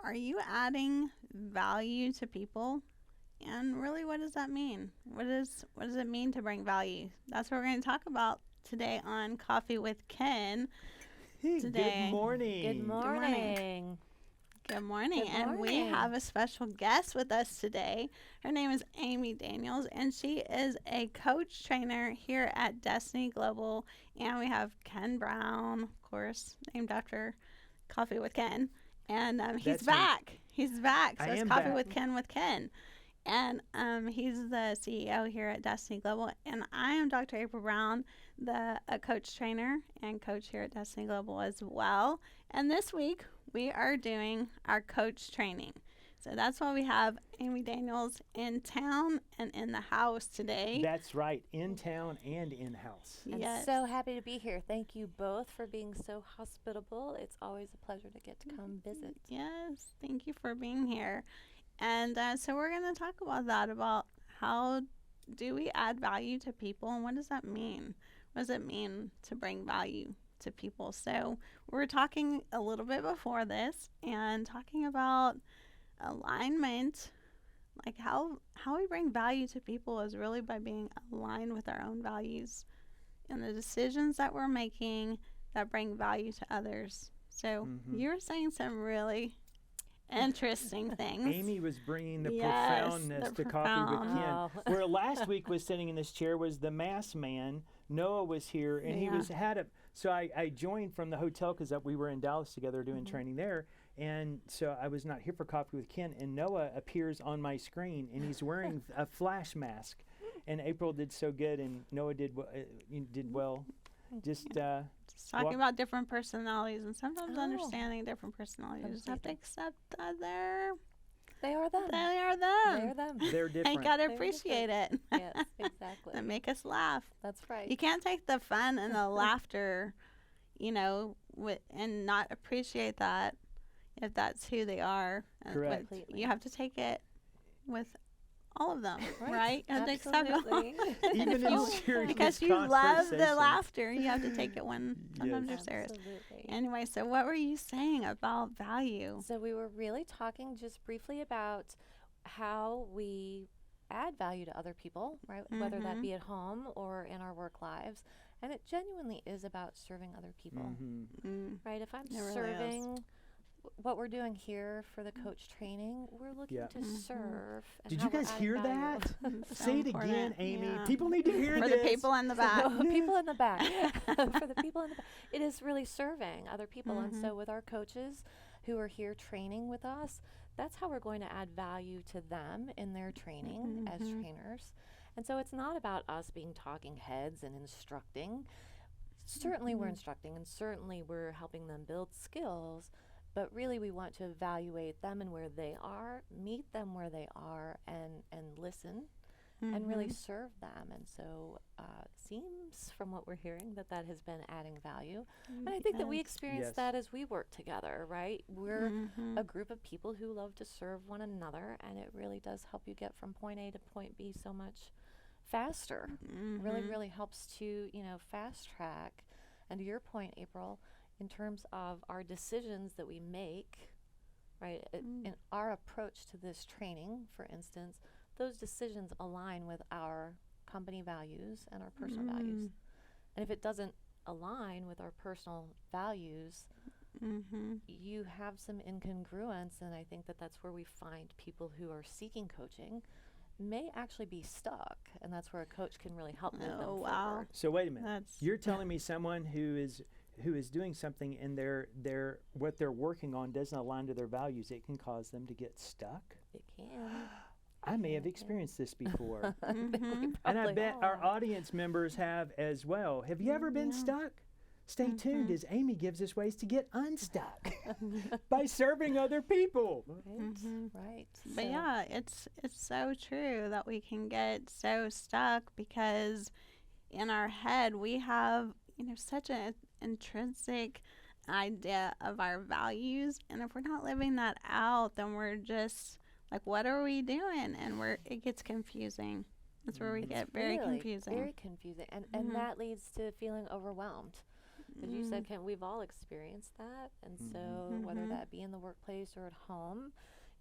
are you adding value to people? And really, what does that mean? What does it mean to bring value? That's what we're going to talk about today on Coffee with Ken. Hey, Today. Good morning. Good morning. Good morning. Good And we morning. have a special guest with us today. Her name is Amy Daniels, and she is a coach trainer here at Destiny Global. And we have Ken Brown, of course, named after Coffee with Ken. And he's That's me. back. He's back. So I it's am Coffee back. with Ken. And he's the CEO here at Destiny Global. And I am Dr. April Brown, a coach trainer and coach here at Destiny Global as well. And this week, we are doing our coach training. So that's why we have Amy Daniels in town and in the house today. That's right, in town and in house. I'm Yes. so happy to be here. Thank you both for being so hospitable. It's always a pleasure to get to come visit. Yes, thank you for being here. And so we're going to talk about that, about how do we add value to people and what does that mean? What does it mean to bring value to people? So we were talking a little bit before this and talking about alignment, like how we bring value to people is really by being aligned with our own values and the decisions that we're making that bring value to others. So you were saying some really interesting things. Amy was bringing the Yes, profoundness the to Coffee with Ken. Oh. Where last week was sitting in this chair was the mass man. Noah was here, and he Yeah. So I joined from the hotel because we were in Dallas together doing training there. And so I was not here for Coffee with Ken, and Noah appears on my screen, and he's wearing a flash mask. And April did so good, and Noah did well. Just Just talking about different personalities and sometimes Oh. understanding different personalities. You just have to Completely. accept that They are them. they are They're them. them. they're And different. you gotta They're appreciate it. Yes, exactly. That make us laugh. That's right. You can't take the fun and the laughter, and not appreciate that if that's who they are. And Correct. You have to take it with all of them, Right. right? You have to accept it all. Absolutely. Even if in you- serious Because you love the conversation. laughter, you have to take it when sometimes you're serious. Absolutely. Anyway, so what were you saying about value? So we were really talking just briefly about how we add value to other people, right? Whether that be at home or in our work lives. And it genuinely is about serving other people, Mm, right? If I'm It really is. serving what we're doing here for the coach training, we're looking Yeah. to serve. And Did how you we're guys adding hear value. that? it's so Say it again, important. Amy. Yeah. People need to hear For this. the people in the back. So people in the back, for the people in the back, it is really serving other people. And so with our coaches who are here training with us, that's how we're going to add value to them in their training as trainers. And so it's not about us being talking heads and instructing. Certainly we're instructing, and certainly we're helping them build skills, but really we want to evaluate them and where they are, meet them where they are, and listen and really serve them. And so seems from what we're hearing that has been adding value. And I think that we experience Yes. that as we work together, right? We're a group of people who love to serve one another, and it really does help you get from point A to point B so much faster. Really helps to, fast track. And to your point, April, in terms of our decisions that we make, right, in our approach to this training, for instance, those decisions align with our company values and our personal values. And if it doesn't align with our personal values, you have some incongruence. And I think that that's where we find people who are seeking coaching may actually be stuck. And that's where a coach can really help move them Oh, wow. forward. So wait a minute. That's You're telling me someone who is doing something and their what they're working on doesn't align to their values, it can cause them to get stuck? It can. I may have experienced this before. I think we And I probably bet our all. audience members have as well. Have you ever been stuck? Stay tuned as Amy gives us ways to get unstuck by serving other people. Right. But So- yeah, it's so true that we can get so stuck because in our head we have, such an intrinsic idea of our values, and if we're not living that out, then we're just like, what are we doing? And it gets confusing. That's where we get very Really confusing. Very confusing. And that leads to feeling overwhelmed. As you said, we've all experienced that. And so whether that be in the workplace or at home,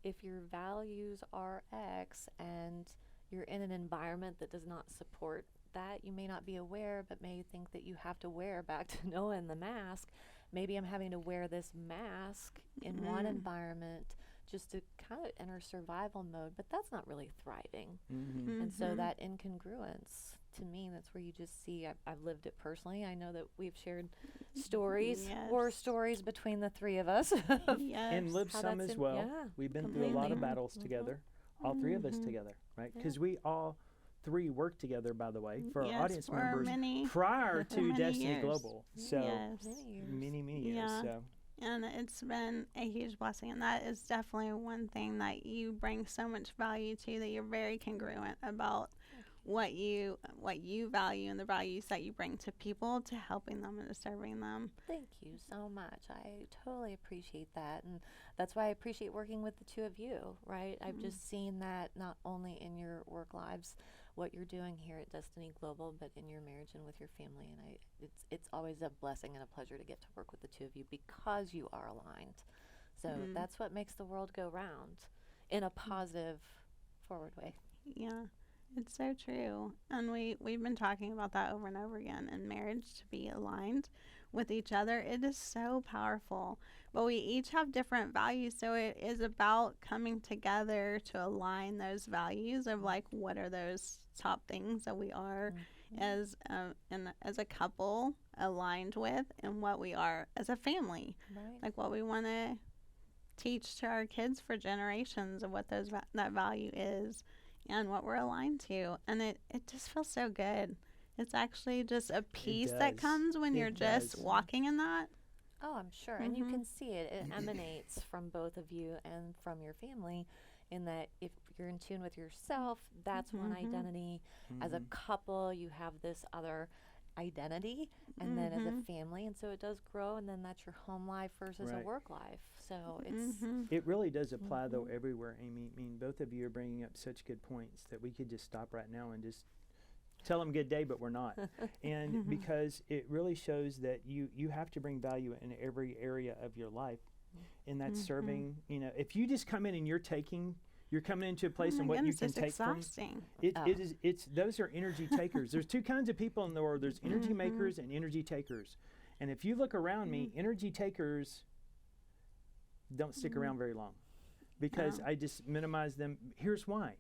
if your values are X and you're in an environment that does not support that, you may not be aware, but may think that you have to wear, back to Noah and the mask, maybe I'm having to wear this mask in one environment just to kind of enter survival mode, but that's not really thriving. And so that incongruence, to me, that's where you just see, I've lived it personally. I know that we've shared stories, horror stories between the three of us. And lived some as well. We've been through a lot of battles together, all three of us together, right? Because we all three worked together, by the way, for our audience members prior to Destiny years. Global. So many years. So. And it's been a huge blessing, and that is definitely one thing that you bring so much value to, that you're very congruent about what you value and the values that you bring to people, to helping them and to serving them. Thank you so much. I totally appreciate that, and that's why I appreciate working with the two of you, right? I've just seen that not only in your work lives, what you're doing here at Destiny Global, but in your marriage and with your family. And it's always a blessing and a pleasure to get to work with the two of you because you are aligned. So that's what makes the world go round in a positive, forward way. Yeah, it's so true. And we've been talking about that over and over again in marriage, to be aligned with each other. It is so powerful. But we each have different values, so it is about coming together to align those values of, like, what are those top things that we are as a couple aligned with, and what we are as a family, like what we want to teach to our kids for generations, of what that value is and what we're aligned to. And it just feels so good. It's actually just a peace that comes when you're just walking in that. Oh, I'm sure. And you can see it. It emanates from both of you and from your family, in that if you're in tune with yourself, that's one identity. As a couple, you have this other identity, and then as a family. And so it does grow, and then that's your home life versus a work life. So it's... It really does apply, though, everywhere, Amy. I mean, both of you are bringing up such good points that we could just stop right now and just tell them good day, but we're not. And because it really shows that you have to bring value in every area of your life. And that's serving, if you just come in and you're coming into a place and what you can take from it's those are energy takers. There's two kinds of people in the world. There's energy makers and energy takers. And if you look around me, energy takers don't stick around very long, because I just minimize them. Here's why.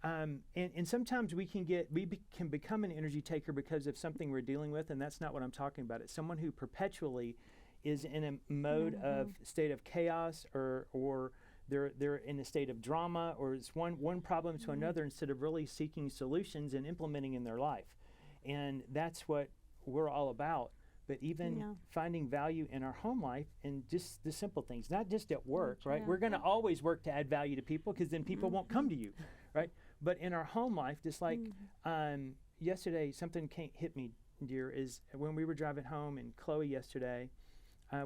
And sometimes we can become an energy taker because of something we're dealing with, and that's not what I'm talking about. It's someone who perpetually is in a mode of state of chaos, or they're in a state of drama, or it's one problem to another, instead of really seeking solutions and implementing in their life. And that's what we're all about. But even finding value in our home life, and just the simple things, not just at work, right? We're going to always work to add value to people, because then people won't come to you, right? But in our home life, just like yesterday, something hit me, dear, is when we were driving home, and Chloe yesterday,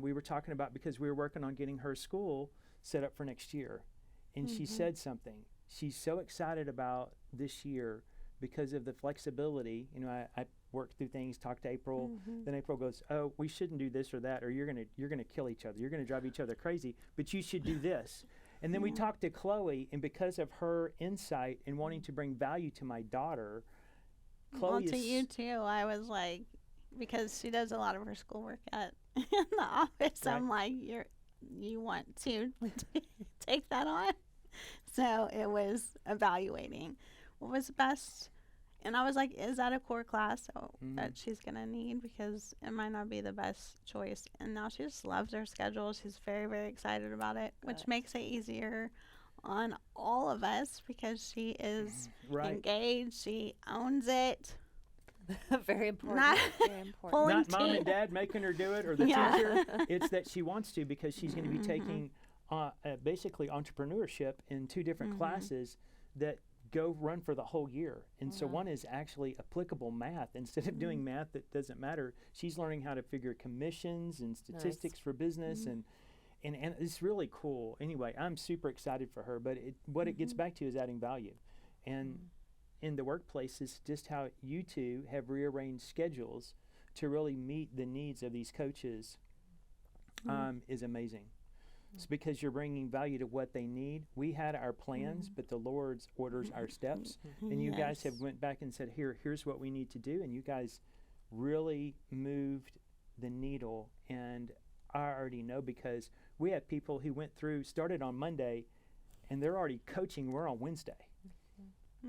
we were talking about, because we were working on getting her school set up for next year. And she said something. She's so excited about this year because of the flexibility. I worked through things, talked to April. Then April goes, "Oh, we shouldn't do this or that, or you're gonna kill each other. You're gonna drive each other crazy. But you should do this." And then we talked to Chloe, and because of her insight and wanting to bring value to my daughter, Chloe to you too. I was like, because she does a lot of her schoolwork in the office. I'm like, you want to take that on? So it was evaluating what was best. And I was like, is that a core class that she's going to need? Because it might not be the best choice. And now she just loves her schedule. She's very, very excited about it, which makes it easier on all of us, because she is engaged. She owns it. Very important. Very Not important. mom and dad making her do it, or the teacher. It's that she wants to, because she's going to be taking basically entrepreneurship in 2 different classes that go run for the whole year. And so one is actually applicable math. Instead of doing math that doesn't matter, she's learning how to figure commissions and statistics for business, and it's really cool. Anyway, I'm super excited for her, but what it gets back to is adding value. And in the workplace is just how you two have rearranged schedules to really meet the needs of these coaches is amazing. It's because you're bringing value to what they need. We had our plans, but the Lord's orders our steps. And you guys have went back and said, here's what we need to do. And you guys really moved the needle. And I already know, because we have people who started on Monday, and they're already coaching. We're on Wednesday.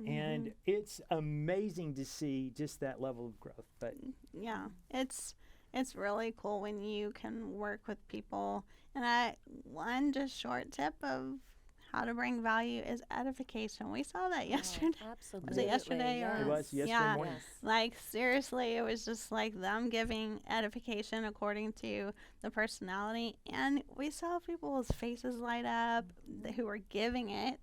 And it's amazing to see just that level of growth. But yeah, it's really cool when you can work with people. And one just short tip of how to bring value is edification. We saw that yesterday. Absolutely. Was it yesterday? Yes. it was yesterday Yeah. morning. Yes. Like, seriously, it was just like them giving edification according to the personality. And we saw people's faces light up who were giving it.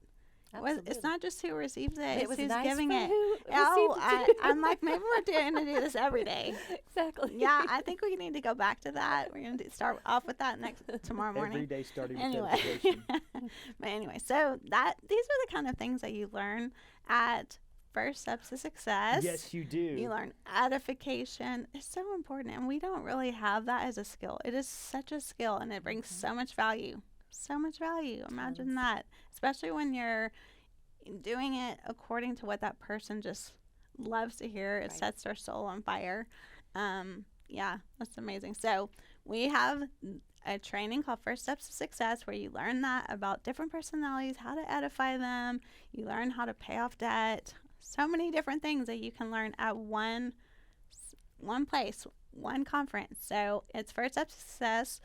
It's not just who receives it, It it's was who's nice giving for it. who Oh, received it too. I'm like, maybe we're going to do this every day. Exactly. Yeah, I think we need to go back to that. We're going to start off with that tomorrow morning. Every day starting with Anyway, dedication. but anyway, so these are the kind of things that you learn at First Steps to Success. Yes, you do. You learn edification. It's so important, and we don't really have that as a skill. It is such a skill, and it brings so much value. So much value. Imagine that, especially when you're doing it according to what that person just loves to hear. It sets their soul on fire. Yeah, that's amazing. So we have a training called First Steps to Success, where you learn that about different personalities, how to edify them. You learn how to pay off debt. So many different things that you can learn at one place, one conference. So it's First Steps to Success.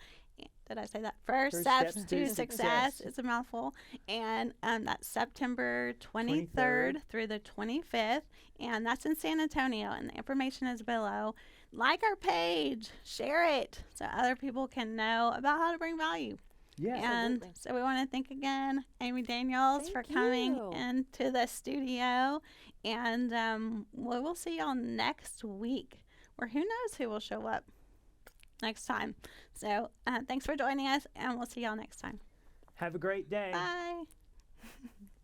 Did I say that? First Steps to Success. It's a mouthful. And that's September 23rd through the 25th. And that's in San Antonio. And the information is below. Like our page. Share it so other people can know about how to bring value. Yeah. And so we want to thank again Amy Daniels for coming into the studio. And we will see y'all next week, or who knows who will show up next time. So thanks for joining us, and we'll see y'all next time. Have a great day. Bye.